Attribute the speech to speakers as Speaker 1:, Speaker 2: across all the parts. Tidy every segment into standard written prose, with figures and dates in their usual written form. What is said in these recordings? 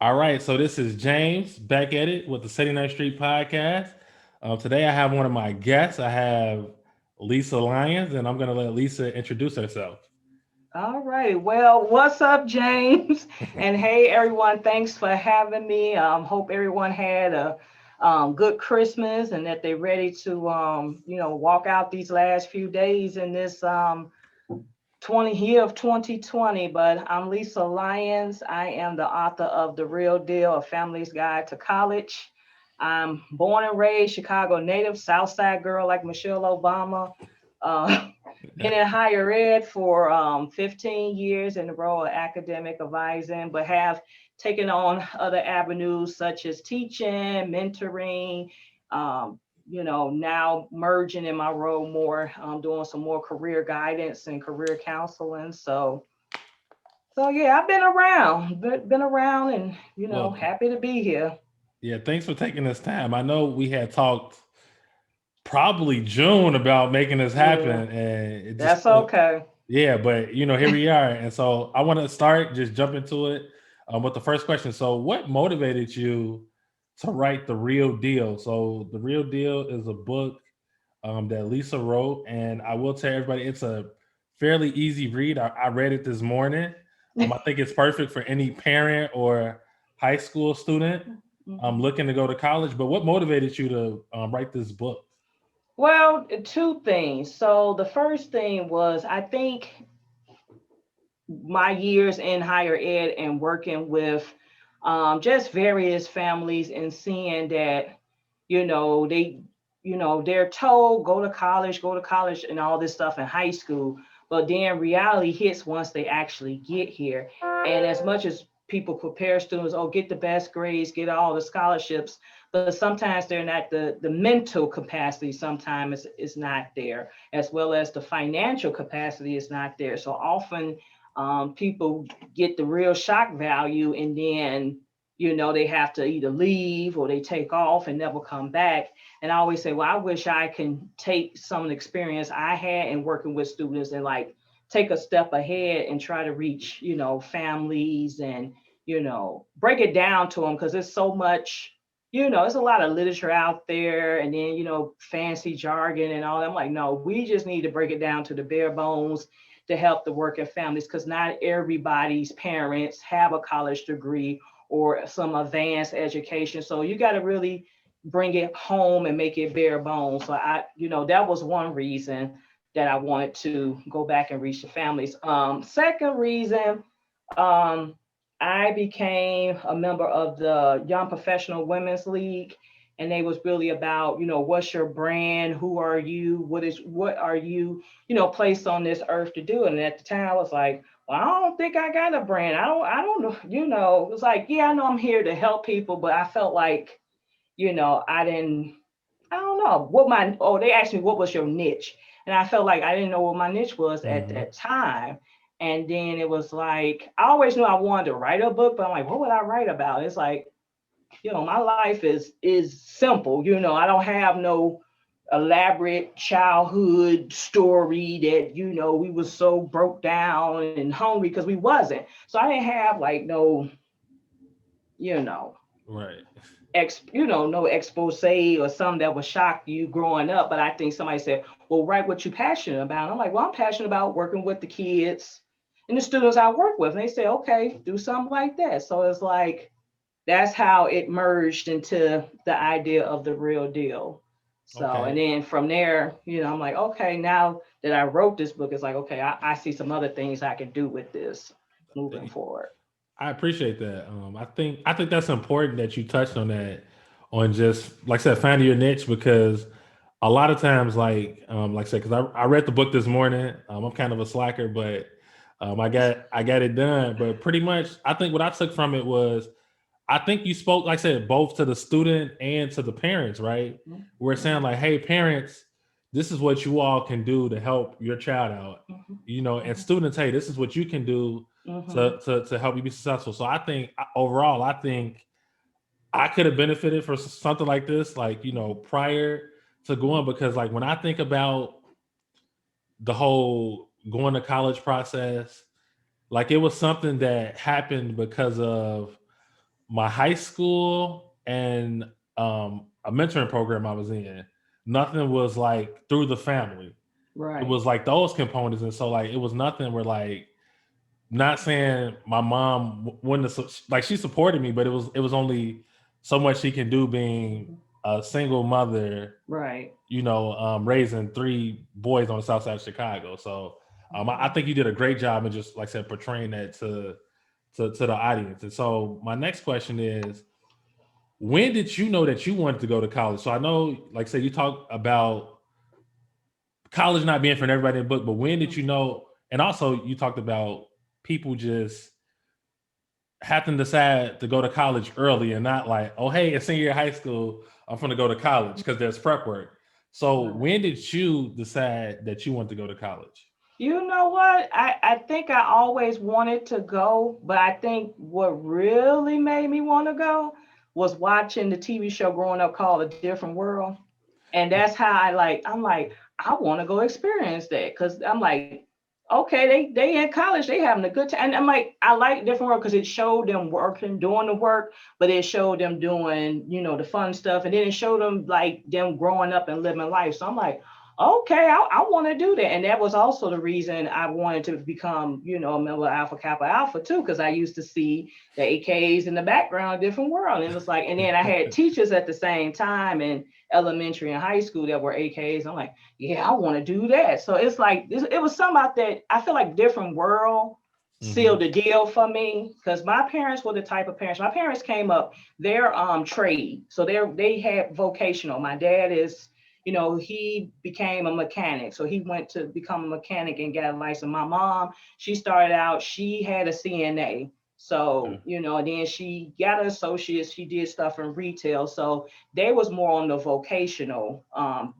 Speaker 1: All right, so this is James back at it with the 79th Street podcast. Today I have one of my guests. I have Lisa Lyons, and I'm going to let Lisa introduce herself.
Speaker 2: All right. Well, what's up, James? And hey, everyone. Thanks for having me. Hope everyone had a good Christmas and that they're ready to, walk out these last few days in this 20 year of 2020. But I'm Lisa Lyons. I am the author of The Real Deal: A Family's Guide to College. I'm born and raised Chicago native, South Side girl like Michelle Obama. Uh, been in higher ed for 15 years in the role of academic advising, but have taken on other avenues such as teaching, mentoring, now merging in my role more, doing some more career guidance and career counseling. So yeah, I've been around and,
Speaker 1: Well,
Speaker 2: happy to be here.
Speaker 1: yeah, thanks for taking this time. I know we had talked probably June about making this happen,
Speaker 2: Yeah,
Speaker 1: and it just
Speaker 2: that's okay.
Speaker 1: yeah, but here we are, and so I want to start just jump into it with the first question. So, what motivated you to write The Real Deal? So, The Real Deal is a book that Lisa wrote, and I will tell everybody it's a fairly easy read. I read it this morning. I think it's perfect for any parent or high school student
Speaker 2: Mhm.
Speaker 1: looking to go to college. But what motivated you to write this book?
Speaker 2: Well, two things. So the first thing was I think my years in higher ed and working with just various families and seeing that, they, they're told go to college and all this stuff in high school, but then reality hits once they actually get here. And as much as people prepare students, oh, get the best grades, get all the scholarships, but sometimes they're not the mental capacity sometimes is not there, as well as the financial capacity is not there. So often people get the real shock value and then they have to either leave or they take off and never come back. And I always say, well, I wish I can take some of the experience I had in working with students and like take a step ahead and try to reach families and break it down to them, because there's so much, there's a lot of literature out there, and then fancy jargon and all that. I'm like, no, we just need to break it down to the bare bones to help the working families, because not everybody's parents have a college degree or some advanced education. So you got to really bring it home and make it bare bones. So that was one reason that I wanted to go back and reach the families. Second reason, um, I became a member of the Young Professional Women's League, and they was really about, what's your brand, who are you, what are you, placed on this earth to do. And at the time, I was like, well, I don't think I got a brand. I don't know, it was like, yeah, I know I'm here to help people, but I felt like, I don't know what they asked me, what was your niche? And I felt like I didn't know what my niche was at
Speaker 1: Hmm.
Speaker 2: that time. And then it was like, I always knew I wanted to write a book, but I'm like, what would I write about? It's like, my life is simple. I don't have no elaborate childhood story that, we was so broke down and hungry, because we wasn't. So I didn't have like no, you know,
Speaker 1: Right.
Speaker 2: no expose or something that would shock you growing up. But I think somebody said, well, write what you're passionate about. I'm like, well, I'm passionate about working with the kids and the students I work with. And they say, okay, do something like that. So it's like, that's how it merged into the idea of the real deal. So, and
Speaker 1: Okay.
Speaker 2: then from there, I'm like, okay, now that I wrote this book, it's like, okay, I see some other things I can do with this moving forward.
Speaker 1: I appreciate that. I think that's important that you touched on that, on just like I said, finding your niche, because a lot of times, like I said, because I read the book this morning. I'm kind of a slacker, but I got it done. But pretty much, I think what I took from it was, I think you spoke, like I said, both to the student and to the parents, right? We're saying
Speaker 2: Mhm,
Speaker 1: like, hey, parents, this is what you all can do to help your child out,
Speaker 2: mhm,
Speaker 1: and students, hey, this is what you can do
Speaker 2: mhm,
Speaker 1: to help you be successful. So I think overall, I think I could have benefited for something like this, like prior to
Speaker 2: mhm,
Speaker 1: going, because like when I think about the whole going to college process, like it was something that happened because of my high school and a mentoring program I was in, nothing was like through the family. It
Speaker 2: Right.
Speaker 1: was like those components, and so like it was nothing where like not saying my mom wouldn't have, like she supported me, but it was only so much she can do being
Speaker 2: Mhm.
Speaker 1: a single mother,
Speaker 2: Right.
Speaker 1: raising three boys on the south side of Chicago. So I
Speaker 2: Mhm.
Speaker 1: think you did a great job in just like I said portraying that to the audience. And so my next question is, when did you know that you wanted to go to college? So I know, like I said, you talk about college not being for everybody in the book, but when did you know? And also, you talked about people just have to decide to go to college early and not like, oh, hey, it's senior year of high school, I'm going to go to college because there's prep work. So
Speaker 2: Right.
Speaker 1: when did you decide that you want to go to college?
Speaker 2: You know what? I think I always wanted to go, but I think what really made me want to go was watching the TV show growing up called A Different World. And that's how I'm like, I want to go experience that. Cause I'm like, okay, they in college, they having a good time. And I'm like, I like Different World because it showed them working, doing the work, but it showed them doing, the fun stuff. And then it showed them like them growing up and living life. So I'm like, okay, I want to do that. And that was also the reason I wanted to become, a member of Alpha Kappa Alpha too, because I used to see the AKs in the background, Different World. And it was like, and then I had teachers at the same time in elementary and high school that were AKs. I'm like, yeah, I want to do that. So it's like, it was something about that. I feel like Different World sealed
Speaker 1: Mhm.
Speaker 2: the deal for me because my parents were the type of parents. My parents came up, they're trade. So they had vocational. My dad is, he became a mechanic. So he went to become a mechanic and got a license. My mom, she started out, she had a CNA. So,
Speaker 1: Okay.
Speaker 2: and then she got an associate's, she did stuff in retail. So they was more on the vocational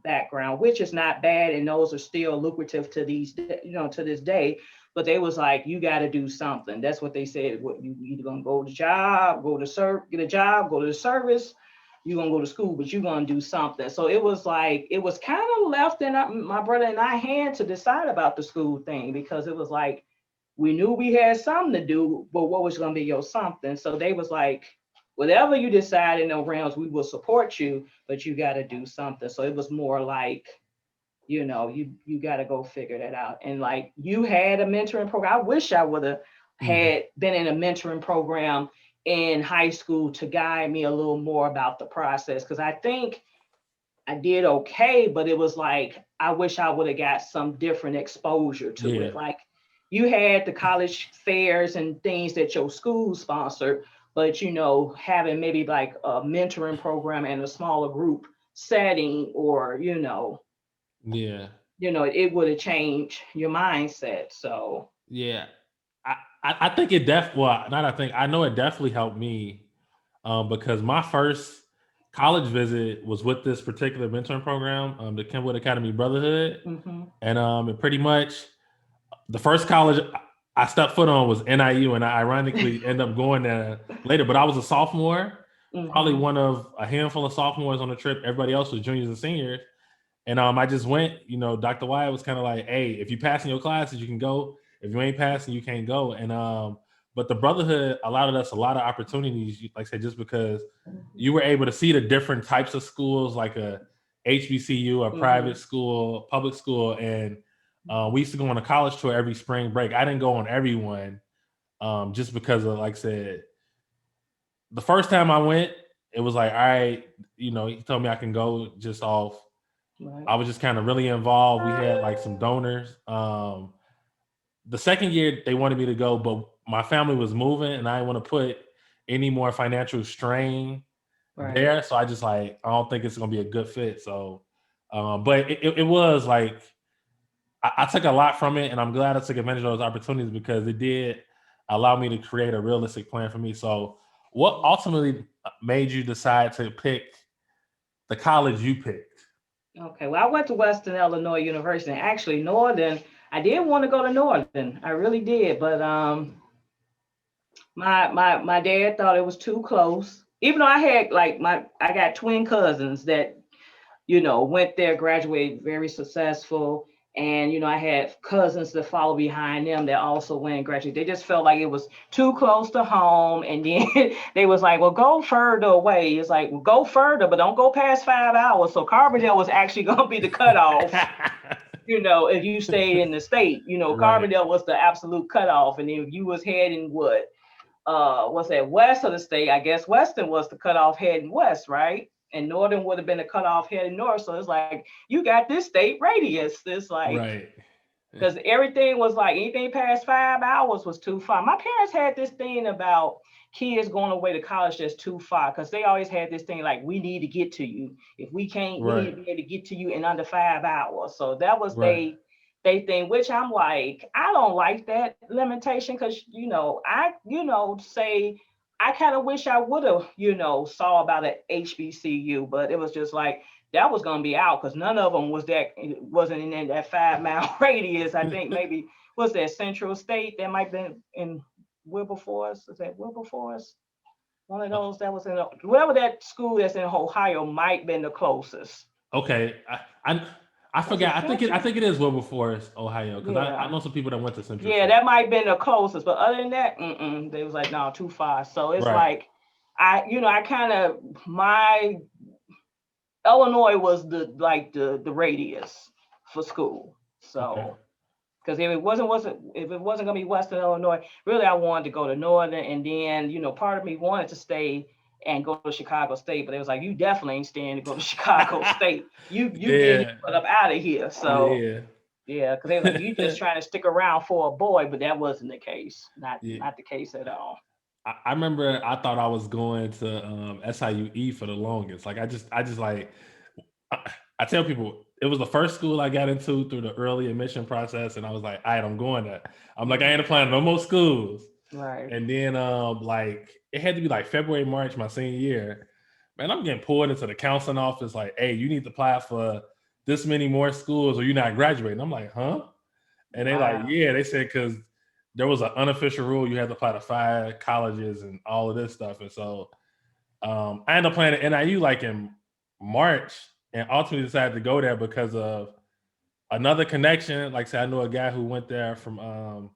Speaker 2: background, which is not bad. And those are still lucrative to to this day. But they was like, you got to do something. That's what they said. What you either gonna go to job, go to get a job, go to the service, you're gonna go to school, but you're gonna do something. So it was like it was kind of left in my brother and I hand to decide about the school thing because it was like we knew we had something to do, but what was gonna be your something? So they was like, whatever you decide in those realms, we will support you, but you got to do something. So it was more like you got to go figure that out. And like you had a mentoring program. I wish I would have
Speaker 1: Mhm.
Speaker 2: had been in a mentoring program in high school to guide me a little more about the process because I think I did okay, but it was like I wish I would have got some different exposure to it.
Speaker 1: Yeah.
Speaker 2: Like you had the college fairs and things that your school sponsored, but having maybe like a mentoring program and a smaller group setting or
Speaker 1: Yeah.
Speaker 2: it would have changed your mindset. So,
Speaker 1: Yeah. I think it definitely, well, not I think, I know it definitely helped me because my first college visit was with this particular mentoring program, the Kenwood Academy Brotherhood.
Speaker 2: hmm
Speaker 1: And it pretty much the first college I stepped foot on was NIU, and I ironically end up going there later. But I was a sophomore, probably
Speaker 2: hmm
Speaker 1: one of a handful of sophomores on the trip. Everybody else was juniors and seniors. And I just went. Dr. Wyatt was kind of like, "Hey, if you pass in your classes, you can go. If you ain't passing, you can't go." And but the brotherhood allowed us a lot of opportunities. Like I said, just because you were able to see the different types of schools, like a HBCU, a private
Speaker 2: hmm
Speaker 1: school, public school, and we used to go on a college tour every spring break. I didn't go on every one, just because of, like I said, the first time I went, it was like, all right, he told me I can go just off.
Speaker 2: Right.
Speaker 1: I was just kind of really involved. We had like some donors. The second year they wanted me to go, but my family was moving, and I didn't want to put any more financial strain
Speaker 2: Right.
Speaker 1: there. So I just like I don't think it's gonna be a good fit. So, but it was like I took a lot from it, and I'm glad I took advantage of those opportunities because it did allow me to create a realistic plan for me. So, what ultimately made you decide to pick the college you picked?
Speaker 2: Okay. Well, I went to Western Illinois University. Actually, Northern. I did want to go to Northern. I really did, but my dad thought it was too close. Even though I had like I got twin cousins that went there, graduated very successful. And I had cousins that follow behind them that also went and graduated. They just felt like it was too close to home, and then they was like, well, go further away. It's like, well, go further, but don't go past 5 hours. So Carbondale was actually going to be the cutoff. If you stayed in the state,
Speaker 1: Right.
Speaker 2: Carbondale was the absolute cutoff. And if you was heading what's that, west of the state, I guess Western was the cutoff heading west, right? And Northern would have been the cutoff heading north. So it's like, you got this state radius. It's like,
Speaker 1: Right.
Speaker 2: because everything was like, anything past 5 hours was too far. My parents had this thing about kids going away to college that's too far, because they always had this thing like, we need to get to you. If we can't, we need
Speaker 1: Right.
Speaker 2: to be able to get to you in under 5 hours. So that was
Speaker 1: Right.
Speaker 2: they thing, which I'm like, I don't like that limitation, because I say, I kind of wish I would have saw about an HBCU, but it was just like, that was going to be out, because none of them wasn't in that 5 mile radius. I think maybe was that Central State, that might have been in Wilberforce. Is that Wilberforce? One of those that was in whatever that school that's in Ohio might have been the closest.
Speaker 1: Okay. I
Speaker 2: Was it
Speaker 1: forgot. I
Speaker 2: Central?
Speaker 1: think it is Wilberforce, Ohio, because I
Speaker 2: Yeah.
Speaker 1: know some people that went to Central
Speaker 2: Yeah,
Speaker 1: State.
Speaker 2: that might have been the closest. But other than that, they was like, no, too far. So it's
Speaker 1: Right.
Speaker 2: like, I kind of, my Illinois was the radius for school.
Speaker 1: Okay.
Speaker 2: So because if it wasn't gonna be Western Illinois, really I wanted to go to Northern, and then part of me wanted to stay and go to Chicago State, but it was like, you definitely ain't staying to go to Chicago State. You getting
Speaker 1: Yeah.
Speaker 2: your butt up out of here. So
Speaker 1: Yeah.
Speaker 2: yeah, because they was like, you just trying to stick around for a boy, but that wasn't the case. Not
Speaker 1: Yeah.
Speaker 2: not the case at all.
Speaker 1: I remember I thought I was going to SIUE for the longest. Like I just like I, I tell people it was the first school I got into through the early admission process, and I was like, all right, I'm going there. I'm like, I ain't
Speaker 2: Mhm.
Speaker 1: applying to no more schools.
Speaker 2: Right.
Speaker 1: And then like it had to be like February, March, my senior year. Man, I'm getting pulled into the counseling office like, hey, you need to apply for this many more schools or you're not graduating. I'm like, huh? And they like,
Speaker 2: Wow.
Speaker 1: yeah, they said because there was an unofficial rule you had to apply to 5 colleges and all of this stuff. And so I ended up playing at NIU like in March and ultimately decided to go there because of another connection. Like I said, I know a guy who went there from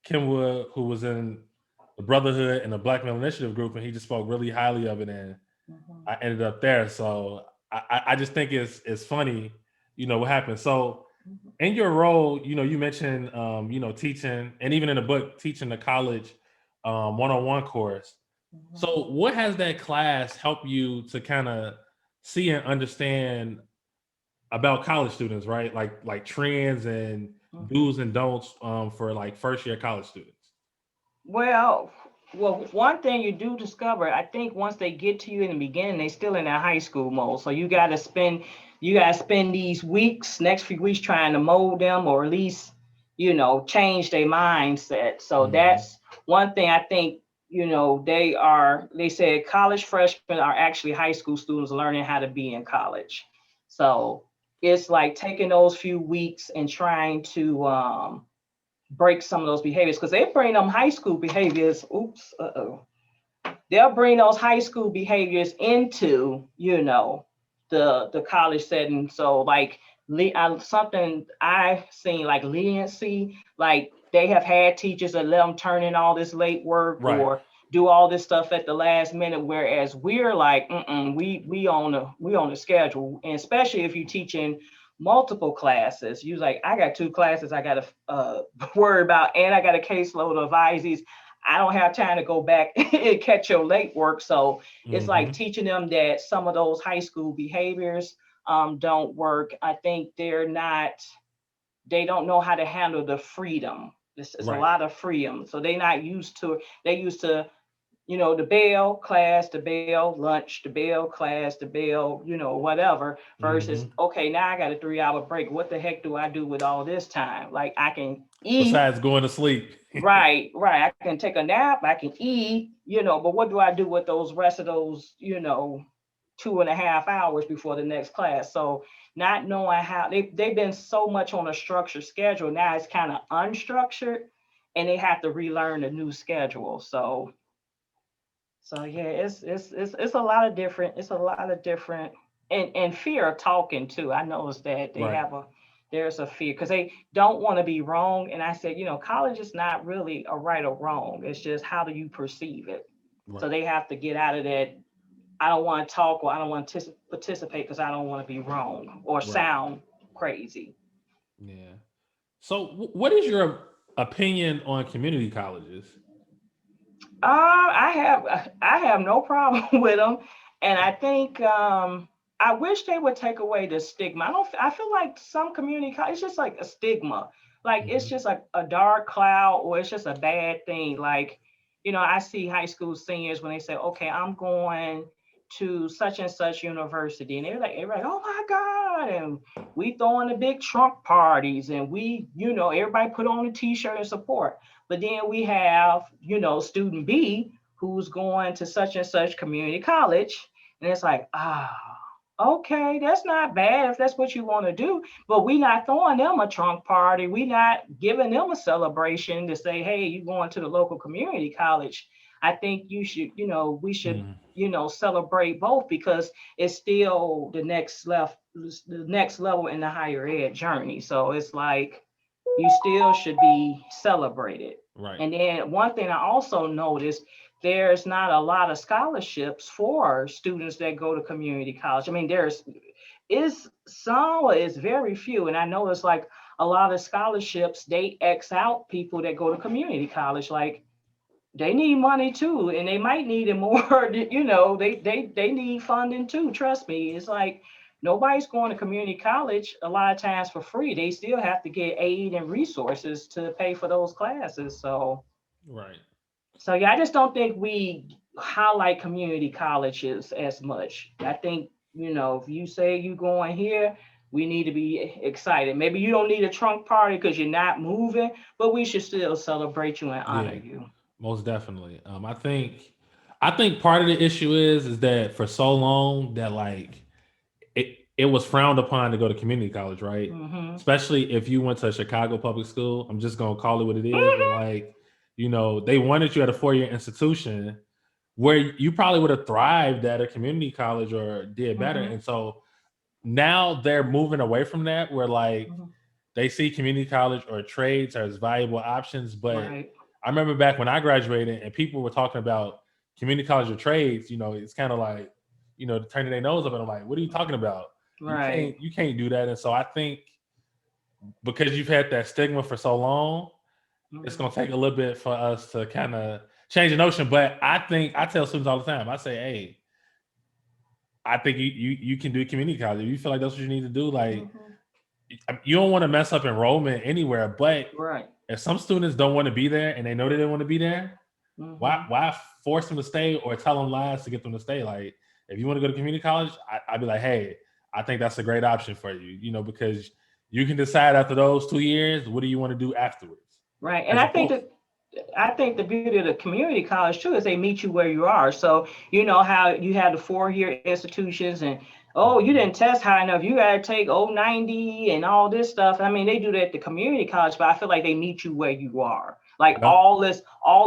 Speaker 1: Kenwood who was in the Brotherhood and the Black Male Initiative group, and he just spoke really highly of it. And
Speaker 2: Mhm.
Speaker 1: I ended up there. So I just think it's funny, what happened. So
Speaker 2: Mhm.
Speaker 1: in your role, you mentioned teaching, and even in the book, teaching the college one-on-one course.
Speaker 2: Mhm.
Speaker 1: So what has that class helped you to kind of see and understand about college students, right? Like trends and
Speaker 2: Mhm.
Speaker 1: do's and don'ts for like first year college students.
Speaker 2: Well, one thing you do discover, I think once they get to you in the beginning, they still in that high school mode. So you gotta spend these next few weeks trying to mold them, or at least, change their mindset. So
Speaker 1: Hmm.
Speaker 2: that's one thing I think, they said college freshmen are actually high school students learning how to be in college. So it's like taking those few weeks and trying to break some of those behaviors, because they bring them high school behaviors. Oops, they'll bring those high school behaviors into the college setting. So like something I seen like leniency, like they have had teachers that let them turn in all this late work
Speaker 1: Right.
Speaker 2: or do all this stuff at the last minute, whereas we're like, we on the schedule. And especially if you're teaching multiple classes, you like, I got two classes I got to worry about, and I got a caseload of IZs. I don't have time to go back and catch your late work. So it's like
Speaker 1: Hmm.
Speaker 2: teaching them that some of those high school behaviors don't work. I think they don't know how to handle the freedom. This is a
Speaker 1: Right.
Speaker 2: lot of freedom. So they're not used to, they used to, the bell, class, the bell, lunch, the bell, class, the bell, whatever, versus,
Speaker 1: Hmm.
Speaker 2: okay, now I got a 3 hour break. What the heck do I do with all this time? Like I can eat.
Speaker 1: Besides going to sleep.
Speaker 2: Right, right. I can take a nap, I can eat, but what do I do with those rest of those, 2.5 hours before the next class? So not knowing how they've been so much on a structured schedule, now it's kind of unstructured, and they have to relearn a new schedule. So yeah, it's a lot of different, and fear of talking too. I noticed that they
Speaker 1: Right.
Speaker 2: have there's a fear because they don't want to be wrong. And I said, college is not really a right or wrong. It's just how do you perceive it. So
Speaker 1: Right.
Speaker 2: they have to get out of that. I don't want to talk or I don't want to participate because I don't want to be wrong or
Speaker 1: Right.
Speaker 2: sound crazy.
Speaker 1: Yeah. So, what is your opinion on community colleges?
Speaker 2: I have no problem with them, and I think I wish they would take away the stigma. I feel like some community college it's just like a stigma, like it's
Speaker 1: Hmm.
Speaker 2: just like a dark cloud or it's just a bad thing. Like I see high school seniors when they say, "Okay, I'm going to such and such university," and they're like, "Oh my God!" and we throwing the big trunk parties, and everybody put on a T-shirt and support. But then we have, student B who's going to such and such community college. And it's like, okay, that's not bad if that's what you want to do. But we not throwing them a trunk party. We not giving them a celebration to say, hey, you going to the local community college. I think we should,
Speaker 1: Mm.
Speaker 2: celebrate both because it's still the next level in the higher ed journey. So it's like you still should be celebrated.
Speaker 1: Right.
Speaker 2: And then one thing I also noticed, there's not a lot of scholarships for students that go to community college. I mean, there's is some, or it's very few. And I know it's like a lot of scholarships, they X out people that go to community college. Like they need money too, and they might need it more. They need funding too. Trust me, it's like nobody's going to community college a lot of times for free. They still have to get aid and resources to pay for those classes.
Speaker 1: Right.
Speaker 2: So yeah, I just don't think we highlight community colleges as much. I think if you say you going here, we need to be excited. Maybe you don't need a trunk party because you're not moving, but we should still celebrate you and honor
Speaker 1: Yeah.
Speaker 2: you.
Speaker 1: Most definitely. I think part of the issue is that for so long that like it was frowned upon to go to community college, right?
Speaker 2: Hmm.
Speaker 1: Especially if you went to a Chicago public school. I'm just gonna call it what it is. And
Speaker 2: Hmm.
Speaker 1: like, they wanted you at a 4-year institution where you probably would have thrived at a community college or did better.
Speaker 2: Hmm.
Speaker 1: And so now they're moving away from that where like
Speaker 2: Hmm.
Speaker 1: they see community college or trades as valuable options. But
Speaker 2: Right.
Speaker 1: I remember back when I graduated and people were talking about community college or trades, it's kind of like, turning their nose up and I'm like, what are you talking about? You
Speaker 2: Right.
Speaker 1: can't you can't do that. And so I think because you've had that stigma for so long, it's
Speaker 2: Hmm.
Speaker 1: gonna take a little bit for us to kind of change the notion. But I think I tell students all the time, I say, hey, I think you can do community college. If you feel like that's what you need to do, like
Speaker 2: Hmm.
Speaker 1: you don't want to mess up enrollment anywhere. But
Speaker 2: Right.
Speaker 1: if some students don't want to be there and they know they don't want to be there, why
Speaker 2: Hmm.
Speaker 1: why force them to stay or tell them lies to get them to stay? Like if you want to go to community college, I'd be like, hey, I think that's a great option for you, because you can decide after those 2 years, what do you want to do afterwards?
Speaker 2: Right. And
Speaker 1: As
Speaker 2: I think
Speaker 1: opposed,
Speaker 2: that I think the beauty of the community college too is they meet you where you are. So you know how you have the 4-year institutions and oh, you didn't test high enough. You got to take 90 and all this stuff. I mean, they do that at the community college, but I feel like they meet you where you are. Like
Speaker 1: yep,
Speaker 2: all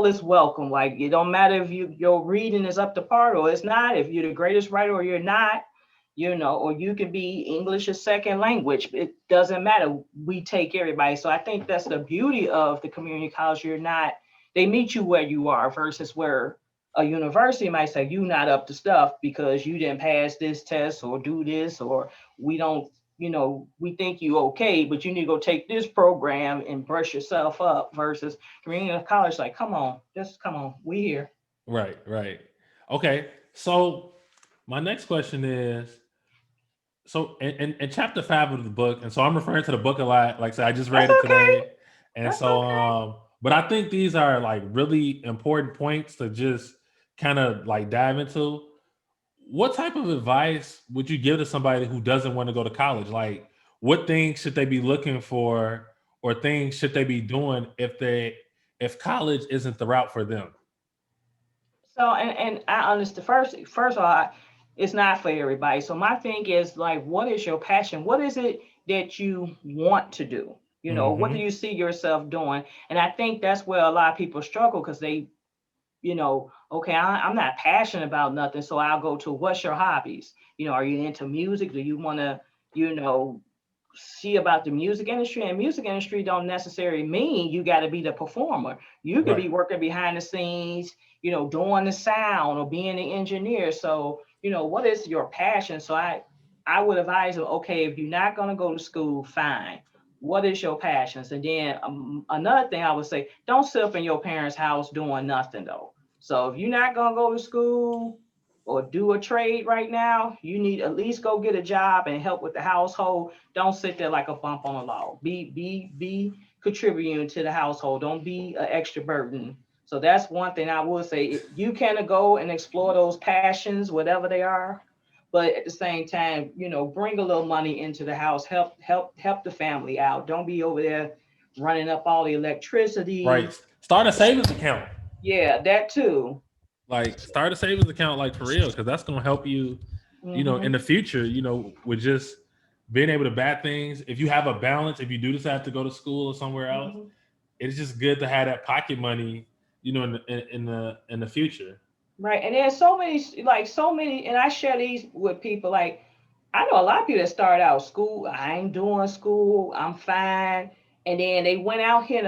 Speaker 2: is welcome. Like it don't matter if your reading is up to par or it's not. If you're the greatest writer or you're not, or you can be English as second language. It doesn't matter. We take everybody. So I think that's the beauty of the community college. They meet you where you are versus where a university might say you're not up to stuff because you didn't pass this test or do this, or we don't, we think you okay, but you need to go take this program and brush yourself up versus community college. Like, come on, just come on. We here.
Speaker 1: right, right. Okay, so my next question is, so in chapter 5 of the book, and so I'm referring to the book a lot. Like I said, I just
Speaker 2: That's
Speaker 1: read it
Speaker 2: okay.
Speaker 1: today, and
Speaker 2: That's
Speaker 1: so
Speaker 2: okay.
Speaker 1: but I think these are like really important points to just kind of like dive into. What type of advice would you give to somebody who doesn't want to go to college? Like, what things should they be looking for, or things should they be doing if college isn't the route for them?
Speaker 2: So and I understand first of all, it's not for everybody. So my thing is like, what is your passion? What is it that you want to do? What do
Speaker 1: Hmm.
Speaker 2: you see yourself doing? And I think that's where a lot of people struggle because they, okay, I'm not passionate about nothing, so I'll go to what's your hobbies? Are you into music? Do you want to, you know, see about the music industry, and music industry don't necessarily mean you got to be the performer. You could
Speaker 1: Right.
Speaker 2: be working behind the scenes, doing the sound or being the engineer. So, what is your passion? So I would advise them, okay, if you're not going to go to school, fine. What is your passions? And then another thing I would say, don't sit up in your parents' house doing nothing though. So if you're not going to go to school or do a trade right now, you need at least go get a job and help with the household. Don't sit there like a bump on a log. Be contributing to the household. Don't be an extra burden. So that's one thing I would say. You can go and explore those passions, whatever they are, but at the same time, bring a little money into the house. Help the family out. Don't be over there running up all the
Speaker 1: Right.
Speaker 2: electricity.
Speaker 1: Start a savings account.
Speaker 2: Yeah, that too.
Speaker 1: Like start a savings account, like for real, because that's gonna help you, in
Speaker 2: Hmm.
Speaker 1: the future, with just being able to bat things. If you have a balance, if you do decide to go to school or somewhere else,
Speaker 2: Hmm.
Speaker 1: it's just good to have that pocket money, in the future.
Speaker 2: Right. And there's so many, and I share these with people. Like, I know a lot of people that start out school, I ain't doing school, I'm fine. And then they went out here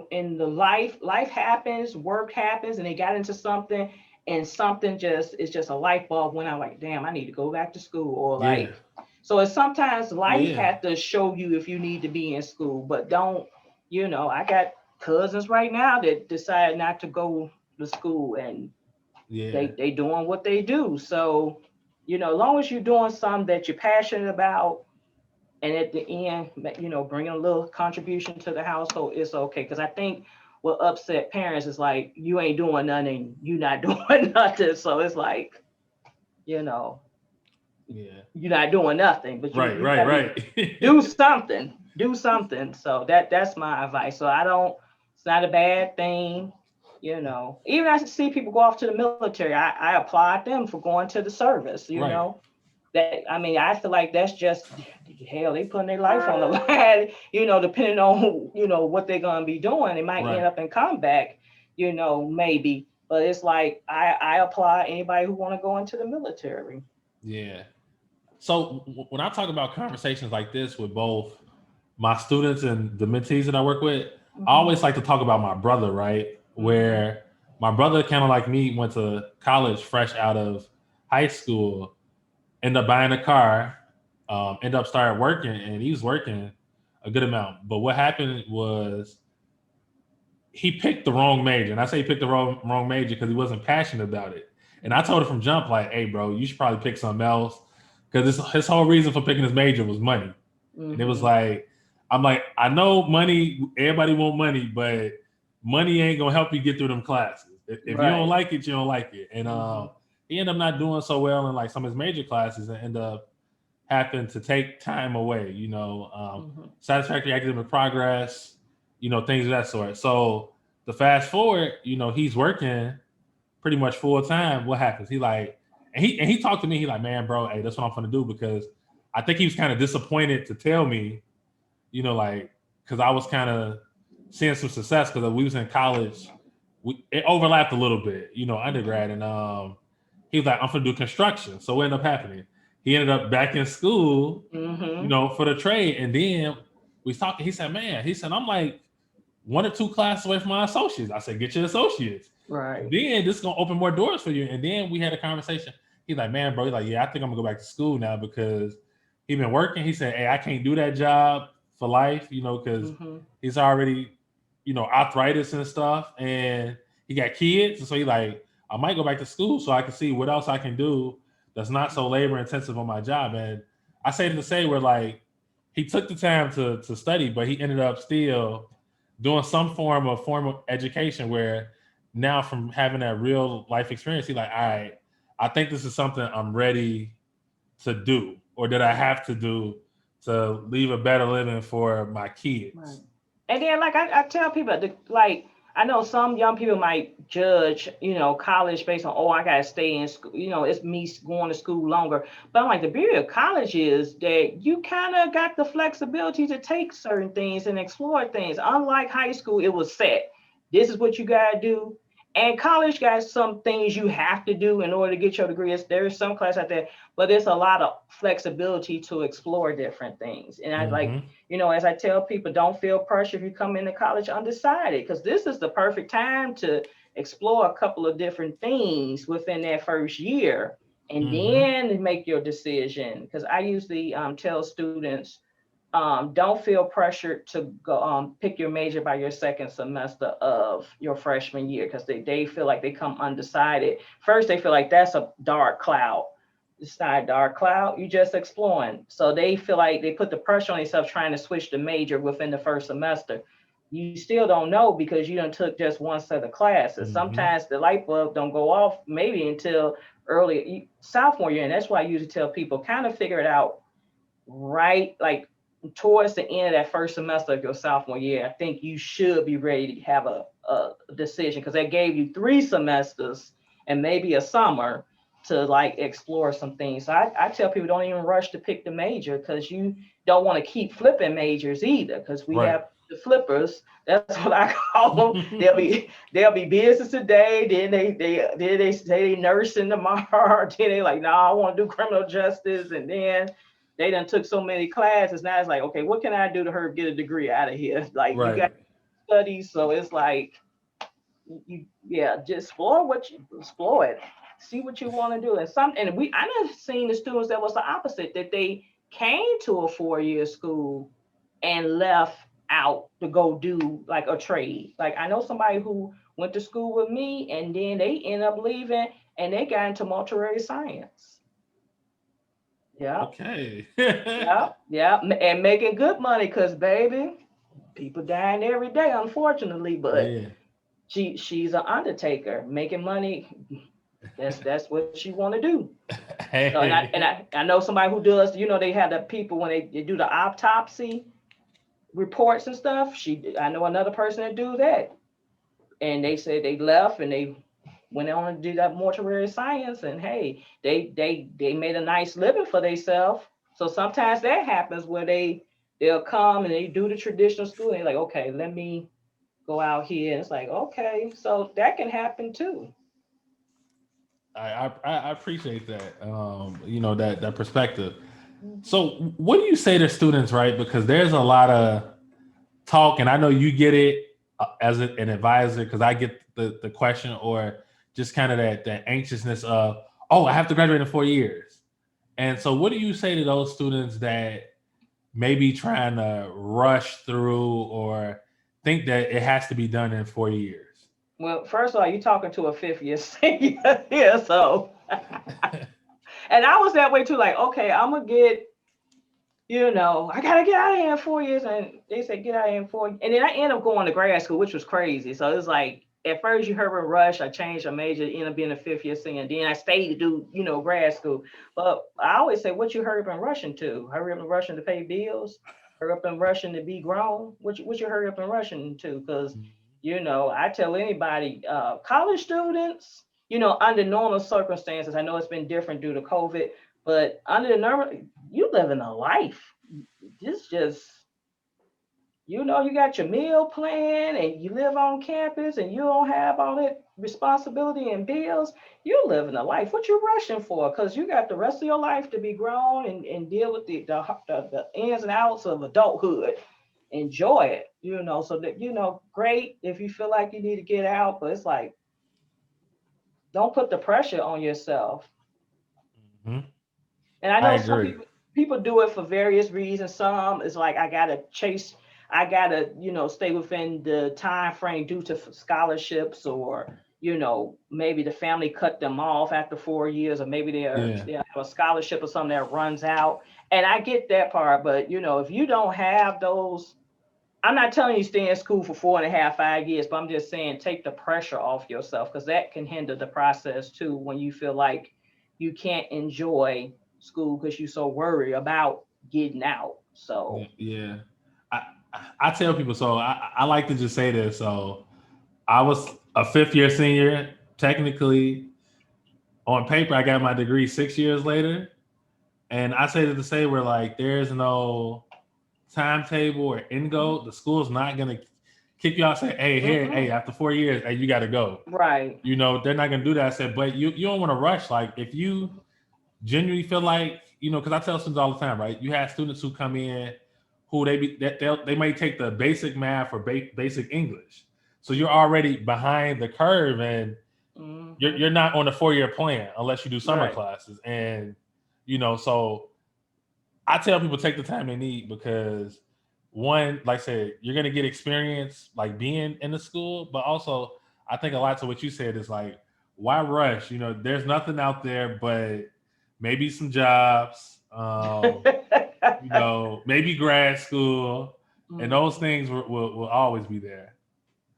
Speaker 2: in the life happens, work happens, and they got into something, and something just, it's just a light bulb went out like, damn, I need to go back to school. Or
Speaker 1: Yeah.
Speaker 2: like, so it's sometimes life
Speaker 1: Yeah.
Speaker 2: has to show you if you need to be in school, but don't, I got cousins right now that decide not to go to school, and
Speaker 1: Yeah.
Speaker 2: they doing what they do. So, as long as you're doing something that you're passionate about, and at the end, bringing a little contribution to the household, it's okay. Because I think what upset parents is like, you ain't doing nothing, you not doing nothing. So it's like, you know,
Speaker 1: Yeah.
Speaker 2: you're not doing nothing, but
Speaker 1: Right.
Speaker 2: you
Speaker 1: Right.
Speaker 2: got to
Speaker 1: Right.
Speaker 2: do something, do something. So that's my advice. So I don't. It's not a bad thing. Even I see people go off to the military. I applaud them for going to the service.
Speaker 1: Right.
Speaker 2: That, I mean, I feel like that's just hell. They putting their life on the line. Depending on what they're gonna be doing, they might end
Speaker 1: Right.
Speaker 2: up in combat. Maybe. But it's like I applaud anybody who want to go into the military.
Speaker 1: Yeah. So when I talk about conversations like this with both my students and the mentees that I work with, I
Speaker 2: Hmm.
Speaker 1: always like to talk about my brother, right?
Speaker 2: Hmm.
Speaker 1: Where my brother, kind of like me, went to college fresh out of high school, ended up buying a car, ended up started working, and he was working a good amount. But what happened was he picked the wrong major. And I say he picked the wrong major because he wasn't passionate about it. And I told him from jump, like, hey, bro, you should probably pick something else. Because his whole reason for picking his major was money. And it was
Speaker 2: Hmm.
Speaker 1: like, I'm like, I know money, everybody want money, but money ain't gonna help you get through them classes. If you don't
Speaker 2: Right.
Speaker 1: like it, you don't like it. And
Speaker 2: Hmm.
Speaker 1: he ended up not doing so well in like some of his major classes and end up having to take time away,
Speaker 2: Hmm.
Speaker 1: satisfactory academic progress, things of that sort. So the fast forward, he's working pretty much full time. What happens? He like, and he talked to me. He like, man, bro, hey, that's what I'm gonna do because I think he was kind of disappointed to tell me, like, because I was kind of seeing some success because we was in college. It overlapped a little bit, undergrad, and he was like, I'm gonna do construction. So what ended up happening? He ended up back in school,
Speaker 2: Hmm.
Speaker 1: for the trade, and then we was talking. He said, man, he said, I'm like one or two classes away from my associates. I said, get your associates. And
Speaker 2: Right.
Speaker 1: then this is gonna open more doors for you. And then we had a conversation. He's like, man, bro, he's like, yeah, I think I'm gonna go back to school now because he been working. He said, hey, I can't do that job for life, because
Speaker 2: Hmm.
Speaker 1: he's already, arthritis and stuff, and he got kids. And so he like, I might go back to school so I can see what else I can do that's not so labor intensive on my job. And I say to say where like he took the time to study, but he ended up still doing some form of formal education where now from having that real life experience, he's like, all right, I think this is something I'm ready to do or that I
Speaker 2: Right.
Speaker 1: have to do to leave a better living for my
Speaker 2: Right.
Speaker 1: kids.
Speaker 2: And then, like I tell people, like I know some young people might judge, college based on, oh, I gotta stay in school. It's me going to school longer. But I'm like, the beauty of college is that you kind of got the flexibility to take certain things and explore things. Unlike high school, it was set. This is what you gotta do, And college got some things you have to do in order to get your degree. There's some class out there, but there's a lot of flexibility to explore different things. And I like,
Speaker 1: Mm-hmm.
Speaker 2: as I tell people, don't feel pressure if you come into college undecided, because this is the perfect time to explore a couple of different things within that first year and
Speaker 1: Mm-hmm.
Speaker 2: then make your decision. Because I usually tell students, don't feel pressured to go pick your major by your second semester of your freshman year, because they feel like they come undecided. First, they feel like that's a dark cloud. It's not a dark cloud. You're just exploring. So they feel like they put the pressure on themselves trying to switch the major within the first semester. You still don't know because you done took just one set of classes.
Speaker 1: Mm-hmm.
Speaker 2: Sometimes the light bulb don't go off maybe until early sophomore year. And that's why I usually tell people kind of figure it out right, like towards the end of that first semester of your sophomore year. I think you should be ready to have a decision, because they gave you 3 semesters and maybe a summer to like explore some things. So I tell people, don't even rush to pick the major, because you don't want to keep flipping majors either, because we
Speaker 1: Right.
Speaker 2: have the flippers. That's what I call them. They'll be business today, then they say they nursing tomorrow, then they like, no, I want to do criminal justice, and then they done took so many classes. Now it's like, okay, what can I do to her get a degree out of here? Like, you got
Speaker 1: Right.
Speaker 2: studies, so it's like, yeah, just explore it, see what you want to do. And I never seen the students that was the opposite, that they came to a 4 year school and left out to go do like a trade. Like, I know somebody who went to school with me and then they end up leaving and they got into multivariate science. Yeah.
Speaker 1: Okay.
Speaker 2: Yeah, yeah, and making good money, because baby, people dying every day, unfortunately. But
Speaker 1: Yeah.
Speaker 2: she's an undertaker, making money. That's what she want to do. So, and I and
Speaker 1: Hey.
Speaker 2: I, I know somebody who does. They have the people when they do the autopsy reports and stuff. I know another person that do that, and they said they left and they went on to do that mortuary science, and hey, they made a nice living for themselves. So sometimes that happens where they'll come and they do the traditional school and they're like, okay, let me go out here. And it's like, okay, so that can happen too.
Speaker 1: I appreciate that. That perspective. So, what do you say to students, right? Because there's a lot of talk, and I know you get it as an advisor, because I get the question, or just kind of that anxiousness of, oh, I have to graduate in 4 years. And so, what do you say to those students that maybe trying to rush through, or think that it has to be done in 4 years?
Speaker 2: Well, first of all, you're talking to a fifth year senior here, so and I was that way too. Like, okay, I'm gonna get I gotta get out of here in 4 years. And they said, get out of here in 4. And then I ended up going to grad school, which was crazy. So it was like, at first you heard a rush, I changed my major, ended up being a fifth year senior. And then I stayed to do, grad school. But I always say, what you hurry up and rushing to? Hurry up and rushing to pay bills? Hurry up and rushing to be grown? What you hurry up and rushing to? Because, I tell anybody, college students, under normal circumstances, I know it's been different due to COVID, but under the normal, you living a life. This just, you got your meal plan and you live on campus and you don't have all that responsibility and bills. You're living a life. What you rushing for? Because you got the rest of your life to be grown and deal with the ins and outs of adulthood. Enjoy it, so that, great if you feel like you need to get out, but it's like, don't put the pressure on yourself.
Speaker 1: Hmm.
Speaker 2: And I
Speaker 1: I
Speaker 2: know some
Speaker 1: agree.
Speaker 2: people do it for various reasons. Some is like, I gotta, stay within the time frame due to scholarships, or maybe the family cut them off after 4 years, or maybe
Speaker 1: Yeah.
Speaker 2: they have a scholarship or something that runs out. And I get that part, but if you don't have those, I'm not telling you stay in school for 4.5, 5 years, but I'm just saying take the pressure off yourself, because that can hinder the process too, when you feel like you can't enjoy school because you're so worried about getting out.
Speaker 1: Yeah.
Speaker 2: So,
Speaker 1: Yeah. I tell people, so I like to just say this. So I was a fifth year senior. Technically, on paper, I got my degree 6 years later. And I say to say, where like there's no timetable or end goal. The school's not going to kick you out, say, hey, here, hey,
Speaker 2: Mm-mm.
Speaker 1: after 4 years, hey, you got to go.
Speaker 2: Right.
Speaker 1: They're not gonna do that. I said, but you don't want to rush. Like if you genuinely feel like, because I tell students all the time, right? You have students who come in who they may take the basic math or basic English, so you're already behind the curve, and
Speaker 2: Mm-hmm.
Speaker 1: you're not on a 4 year plan unless you do summer
Speaker 2: Right.
Speaker 1: classes, and so I tell people take the time they need because one, like I said, you're gonna get experience like being in the school, but also I think a lot to what you said is like, why rush? There's nothing out there but maybe some jobs, maybe grad school, and those
Speaker 2: Mhm.
Speaker 1: things will always be there.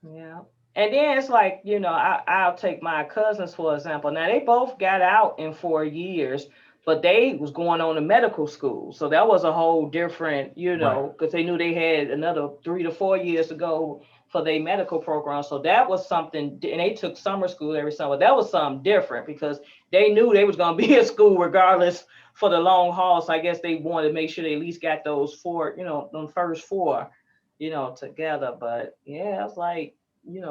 Speaker 2: Yeah. And then it's like, I'll take my cousins for example. Now they both got out in 4 years, but they was going on to medical school. So that was a whole different,
Speaker 1: Right.
Speaker 2: because they knew they had another 3 to 4 years to go for their medical program. So that was something, and they took summer school every summer. That was something different because they knew they was gonna be in school regardless for the long haul. So I guess they wanted to make sure they at least got those four, them first four, together. But yeah, it's like,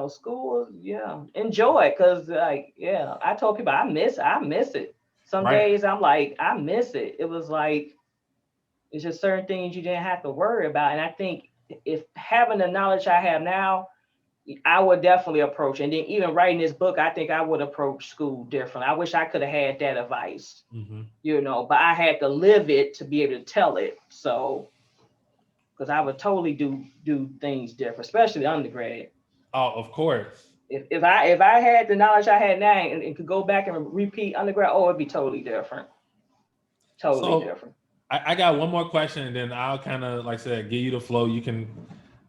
Speaker 2: school, yeah, enjoy it because, like, yeah, I told people I miss it. Some
Speaker 1: Right.
Speaker 2: days I'm like, I miss it. It was like, it's just certain things you didn't have to worry about. And I think if having the knowledge I have now, I would definitely approach. And then even writing this book, I think I would approach school differently. I wish I could have had that advice,
Speaker 1: Mm-hmm.
Speaker 2: but I had to live it to be able to tell it. So, because I would totally do things different, especially undergrad.
Speaker 1: Oh, of course.
Speaker 2: If I had the knowledge I had now and could go back and repeat undergrad, oh, it'd be totally different. Totally
Speaker 1: So
Speaker 2: different.
Speaker 1: I got one more question, and then I'll kind of, like I said, give you the flow. You can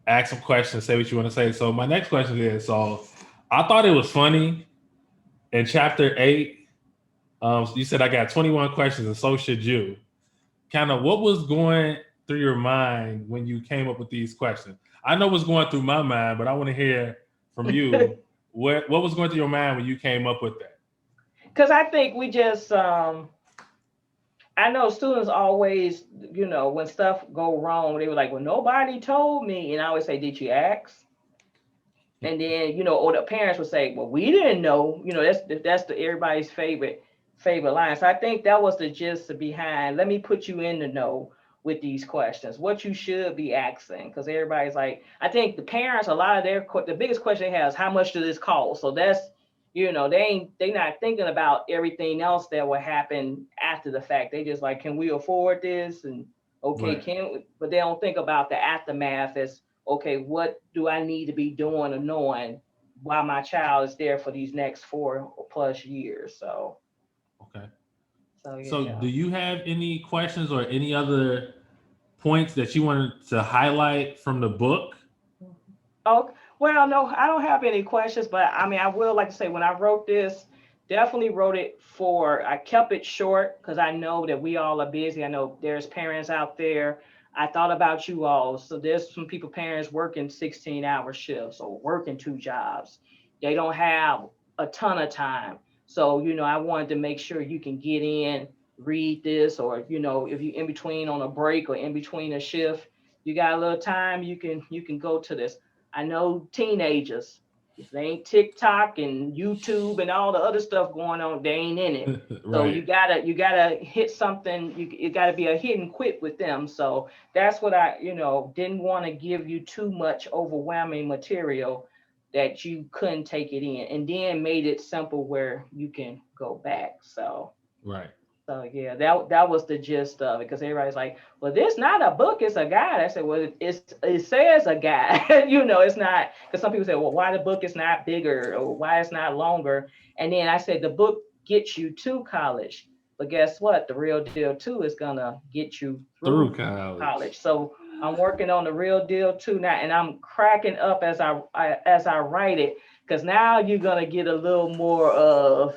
Speaker 1: ask some questions, say what you want to say. So my next question is: so I thought it was funny in chapter 8. You said I got 21 questions, and so should you. Kind of what was going through your mind when you came up with these questions? I know what's going through my mind, but I want to hear from you. What was going through your mind when you came up with that?
Speaker 2: Because I think we just, I know students always, when stuff go wrong, they were like, well, nobody told me. And I always say, did you ask? And then, or the parents would say, well, we didn't know. That's the everybody's favorite line. So I think that was the gist behind. Let me put you in the know with these questions. What you should be asking, because everybody's like, I think the parents, a lot of the biggest question they have is how much does this cost? So that's, they not thinking about everything else that will happen after the fact. They just like, can we afford this? And okay,
Speaker 1: Right.
Speaker 2: but they don't think about the aftermath as, okay, what do I need to be doing or knowing while my child is there for these next 4+ years?
Speaker 1: Okay.
Speaker 2: So
Speaker 1: So,
Speaker 2: yeah.
Speaker 1: do you have any questions or any other points that you wanted to highlight from the book?
Speaker 2: Oh, well, no, I don't have any questions, but I mean, I will like to say when I wrote this, definitely wrote it I kept it short because I know that we all are busy. I know there's parents out there. I thought about you all. So there's some people, parents working 16-hour shifts or working two jobs. They don't have a ton of time. So, I wanted to make sure you can get in, read this, or, if you in between on a break or in between a shift, you got a little time, you can go to this. I know teenagers, if they ain't TikTok and YouTube and all the other stuff going on, they ain't in it. So you
Speaker 1: Right.
Speaker 2: gotta hit something. It gotta be a hit and quit with them. So that's what I, didn't want to give you too much overwhelming material that you couldn't take it in, and then made it simple where you can go back.
Speaker 1: Right.
Speaker 2: So yeah, that was the gist of it because everybody's like, "Well, this not a book; it's a guide." I said, "Well, it says a guide, it's not." Because some people say, "Well, why the book is not bigger or why it's not longer?" And then I said, "The book gets you to college, but guess what? The real deal too is gonna get you
Speaker 1: Through
Speaker 2: through
Speaker 1: college.
Speaker 2: college." So I'm working on the real deal too now, and I'm cracking up as I write it because now you're gonna get a little more of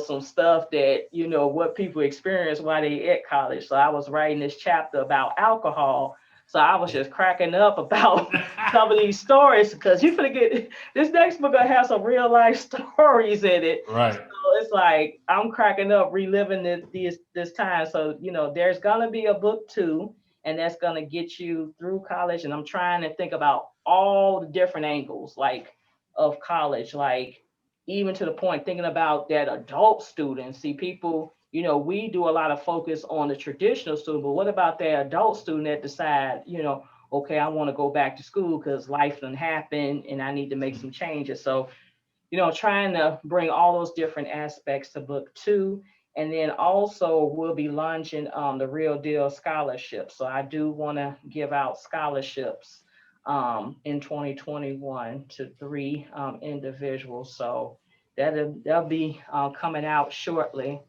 Speaker 2: some stuff that, what people experience while they at college. So I was writing this chapter about alcohol. So I was just cracking up about some of these stories because you forget this next book gonna have some real life stories in it.
Speaker 1: Right.
Speaker 2: So it's like I'm cracking up reliving this time. So there's gonna be a book 2, and that's going to get you through college. And I'm trying to think about all the different angles, like of college, like even to the point thinking about that adult students. See, people, we do a lot of focus on the traditional student, but what about that adult student that decide, okay, I want to go back to school because life done happened and I need to make some changes. So trying to bring all those different aspects to book two. And then also we'll be launching the Real Deal Scholarship. So I do want to give out scholarships in 2021 to three individuals. So that'll be coming out shortly.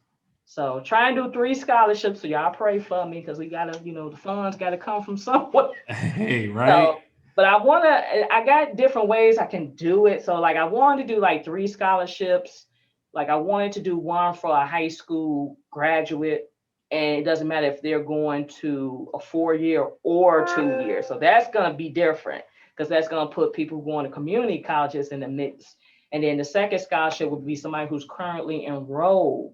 Speaker 2: So try and do three scholarships. So y'all pray for me because we gotta, the funds gotta come from somewhere.
Speaker 1: Hey, right.
Speaker 2: So, but I got different ways I can do it. So, like, I wanted to do like three scholarships. Like, I wanted to do one for a high school graduate, and it doesn't matter if they're going to a 4 year or 2 year. So, that's going to be different because that's going to put people going to community colleges in the mix. And then the second scholarship would be somebody who's currently enrolled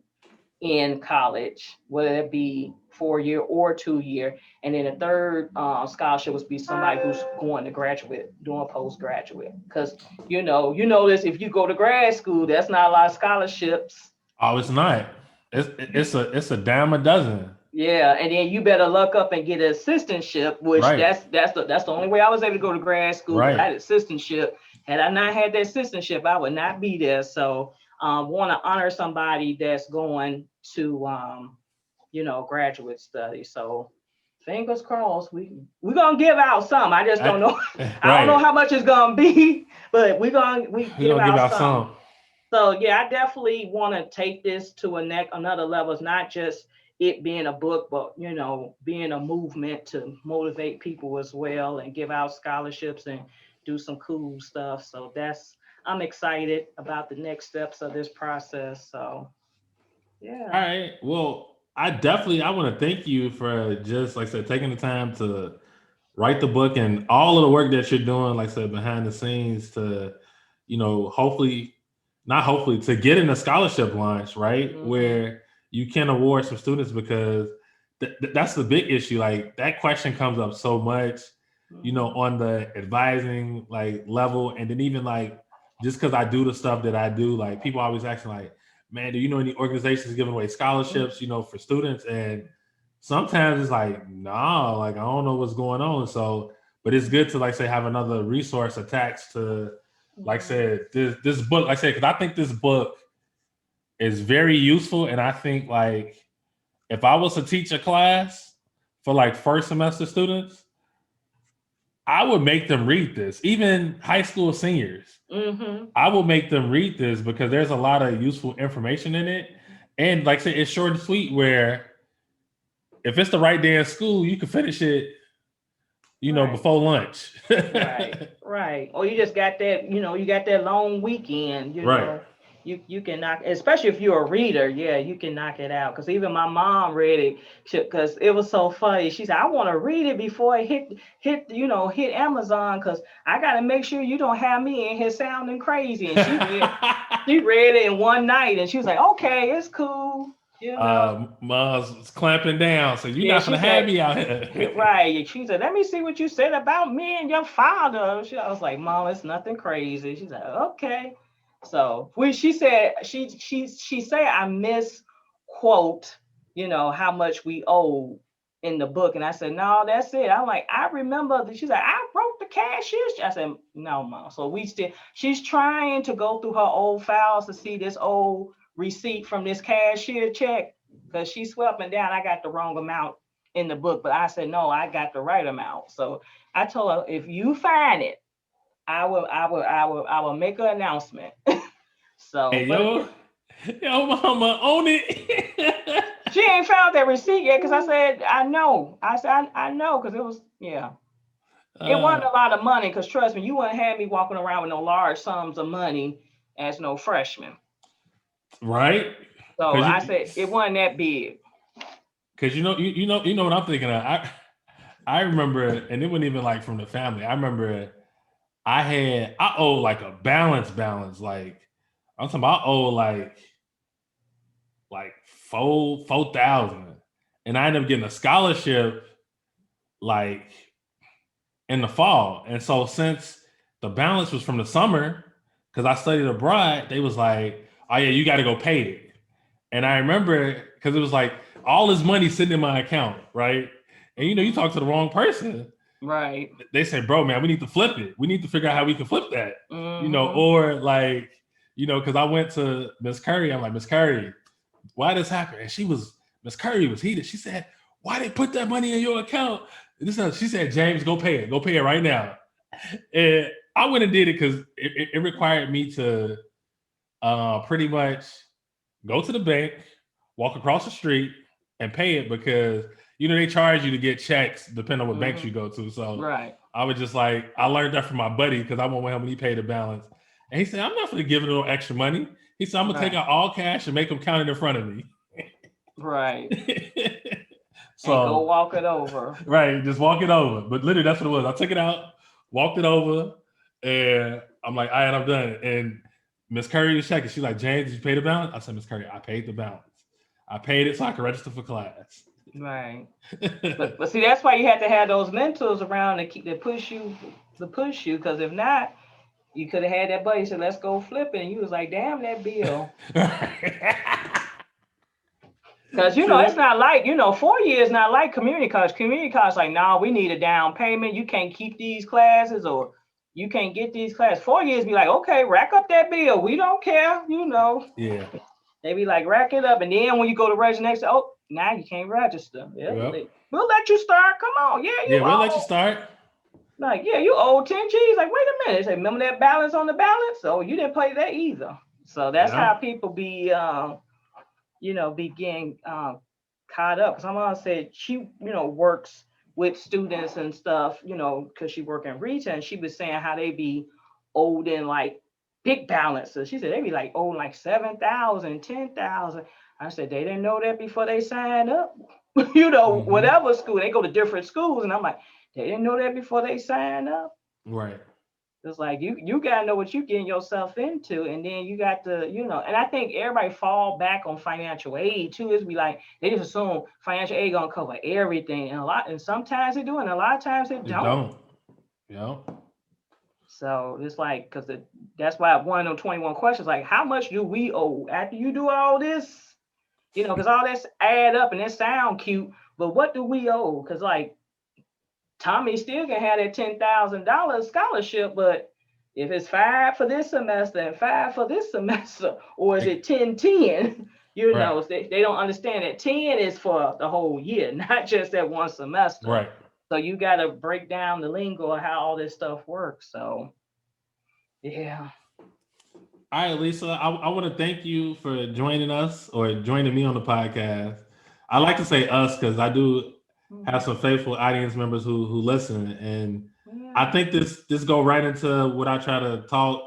Speaker 2: in college, whether it be 4 year or 2 year. And then the third scholarship would be somebody who's going to graduate, doing postgraduate. Because you know this, if you go to grad school, that's not a lot of scholarships.
Speaker 1: Oh, it's not. It's a dime a dozen.
Speaker 2: Yeah, and then you better luck up and get an assistantship, which
Speaker 1: Right.
Speaker 2: that's the only way I was able to go to grad school because I
Speaker 1: Right.
Speaker 2: had assistantship. Had I not had that assistantship, I would not be there. So want to honor somebody that's going to graduate study. So fingers crossed, we're gonna give out some. I just don't
Speaker 1: I,
Speaker 2: know. I don't know
Speaker 1: right.
Speaker 2: how much it's gonna be, but we
Speaker 1: We're
Speaker 2: give
Speaker 1: gonna give
Speaker 2: out
Speaker 1: out
Speaker 2: some.
Speaker 1: some.
Speaker 2: So yeah, I definitely want to take this to another level. It's not just it being a book, but being a movement to motivate people as well and give out scholarships and do some cool stuff. So I'm excited about the next steps of this process. So
Speaker 1: All
Speaker 2: yeah.
Speaker 1: right. Well, I want to thank you for just like I said, taking the time to write the book and all of the work that you're doing, like I said, behind the scenes to, hopefully, not hopefully, to get in a scholarship launch, right?
Speaker 2: Hmm.
Speaker 1: Where you can award some students because that's the big issue. Like that question comes up so much,
Speaker 2: Hmm.
Speaker 1: on the advising like level. And then even like, just because I do the stuff that I do, like people always asking like, man, do you know any organizations giving away scholarships, for students? And sometimes it's like, nah, like I don't know what's going on. So, but it's good to like say have another resource attached to, like I
Speaker 2: Hmm.
Speaker 1: said, this book. Like I said, because I think this book is very useful, and I think like if I was to teach a class for like first semester students, I would make them read this. Even high school seniors,
Speaker 2: Hmm.
Speaker 1: I will make them read this because there's a lot of useful information in it. And like I said, it's short and sweet where if it's the right day in school, you can finish it,
Speaker 2: Right.
Speaker 1: before lunch.
Speaker 2: Right, right. Or you just got that, you got that long weekend,
Speaker 1: Right.
Speaker 2: you can knock, especially if you're a reader, yeah, you can knock it out. Because even my mom read it because it was so funny. She said, I want to read it before it hit Amazon because I got to make sure you don't have me in here sounding crazy. And she read it in one night and she was like, okay, it's cool,
Speaker 1: Mars was clamping down, so you're
Speaker 2: Yeah,
Speaker 1: not
Speaker 2: she
Speaker 1: gonna have
Speaker 2: said,
Speaker 1: me out here.
Speaker 2: right. She said, let me see what you said about me and your father. I was like, Mom, it's nothing crazy. She's like, okay. So when she said she said I misquote, how much we owe in the book. And I said, no, that's it. I'm like, I remember that she's like, I wrote the cashier's. I said, no, Mom. So she's trying to go through her old files to see this old receipt from this cashier check because she swept me down. I got the wrong amount in the book, but I said, no, I got the right amount. So I told her, if you find it, I will make an announcement. So,
Speaker 1: Hey,
Speaker 2: but yeah,
Speaker 1: yo, mama, own it.
Speaker 2: she ain't found that receipt yet because I said, I know. I said, I know because it was, yeah. It wasn't
Speaker 1: uh,
Speaker 2: a lot of money because trust me, you wouldn't have me walking around with no large sums of money as no freshman.
Speaker 1: right?
Speaker 2: So
Speaker 1: Because
Speaker 2: I said, it wasn't that big.
Speaker 1: you know what I'm thinking of. I remember, and it wasn't even like from the family. I remember I owe like a balance. Like I'm talking about I owe like 4,000, and I ended up getting a scholarship like in the fall. And so since the balance was from the summer, because I studied abroad, they was like, oh yeah, you got to go pay it. And I remember because it was like all this money sitting in my account, right? And you know, you talk to the wrong person.
Speaker 2: Right.
Speaker 1: They say, bro, man, we need to flip it. We need to figure out how we can flip that. You know,
Speaker 2: Mm-hmm.
Speaker 1: or like, you know, because I went to Miss Curry. I'm like, Miss Curry, why this happened? And Miss Curry was heated. She said, why they put that money in your account? She said, James, go pay it. Go pay it right now. And I went and did it because it required me to pretty much go to the bank, walk across the street, and pay it because you know they charge you to get checks depending on what banks you
Speaker 2: Mm-hmm.
Speaker 1: go to. So
Speaker 2: Right.
Speaker 1: I was just like, I learned that from my buddy because I went with him when he paid the balance, and he said, "I'm not going to give it no extra money." He said, "I'm gonna take
Speaker 2: Right.
Speaker 1: out all cash and make them count it in front of me."
Speaker 2: Right. And go
Speaker 1: So
Speaker 2: walk it over.
Speaker 1: right, just walk it over. But literally, that's what it was. I took it out, walked it over, and I'm like, all right, I'm done. And Miss Curry was checking. She's like, James, did you pay the balance? I said, Miss Curry, I paid the balance. I paid it so I could register for class.
Speaker 2: Right. But see, that's why you have to have those mentors around to keep to push you. Because if not, you could have had that buddy said, "Let's go flip it," and you was like, "Damn that bill." Because you know it's
Speaker 1: True.
Speaker 2: not like 4 years not like community college. Community college like, nah, we need a down payment. You can't keep these classes or you can't get these classes. 4 years be like, okay, rack up that bill. We don't care.
Speaker 1: Yeah.
Speaker 2: They be like, rack it up, and then when you go to register next, oh, now you can't register. Yeah,
Speaker 1: Well,
Speaker 2: we'll let you start. Come on, yeah, you
Speaker 1: yeah, we'll let you
Speaker 2: owe.
Speaker 1: start.
Speaker 2: Like, yeah, you owe 10 G's. Like, wait a minute. They say, remember that balance on the balance? So you didn't pay that either. So that's
Speaker 1: Yeah.
Speaker 2: how people be getting caught up. Because my mom said she, works with students and stuff, because she work in retail, and she was saying how they be owed in like big balances. She said they be like owed like 7,000, 10,000. I said they didn't know that before they signed up.
Speaker 1: Mm-hmm.
Speaker 2: Whatever school they go to different schools, and I'm like, they didn't know that before they signed up.
Speaker 1: Right.
Speaker 2: It's like you gotta know what you're getting yourself into, and then you got to. And I think everybody fall back on financial aid too. Is be like they just assume financial aid gonna cover everything, and sometimes they do, and a lot of times they
Speaker 1: It
Speaker 2: don't.
Speaker 1: don't. Yeah.
Speaker 2: So it's like that's why one of them 21 questions like, how much do we owe after you do all this? Because all this add up and it sound cute, but what do we owe? Because like Tommy still can have that $10,000 scholarship, but if it's five for this semester and five for this semester, or is it 10-10?
Speaker 1: Right.
Speaker 2: They don't understand that 10 is for the whole year, not just that one semester.
Speaker 1: Right.
Speaker 2: So you got to break down the lingo of how all this stuff works. So, yeah.
Speaker 1: All right, Lisa, I want to thank you for joining us or joining me on the podcast. I like to say us because I do have
Speaker 2: Mhm.
Speaker 1: some faithful audience members who listen, and I
Speaker 2: Yeah.
Speaker 1: think this go right into what I try to talk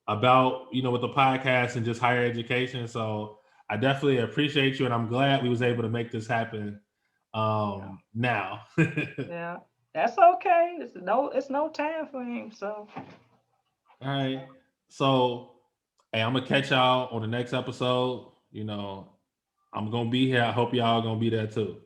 Speaker 1: about, with the podcast and just higher education. So I definitely appreciate you, and I'm glad we was able to make this happen
Speaker 2: Yeah.
Speaker 1: now.
Speaker 2: Yeah. That's okay. It's no time for him. So,
Speaker 1: All right. So, hey, I'm gonna catch y'all on the next episode. I'm gonna be here. I hope y'all gonna be there too.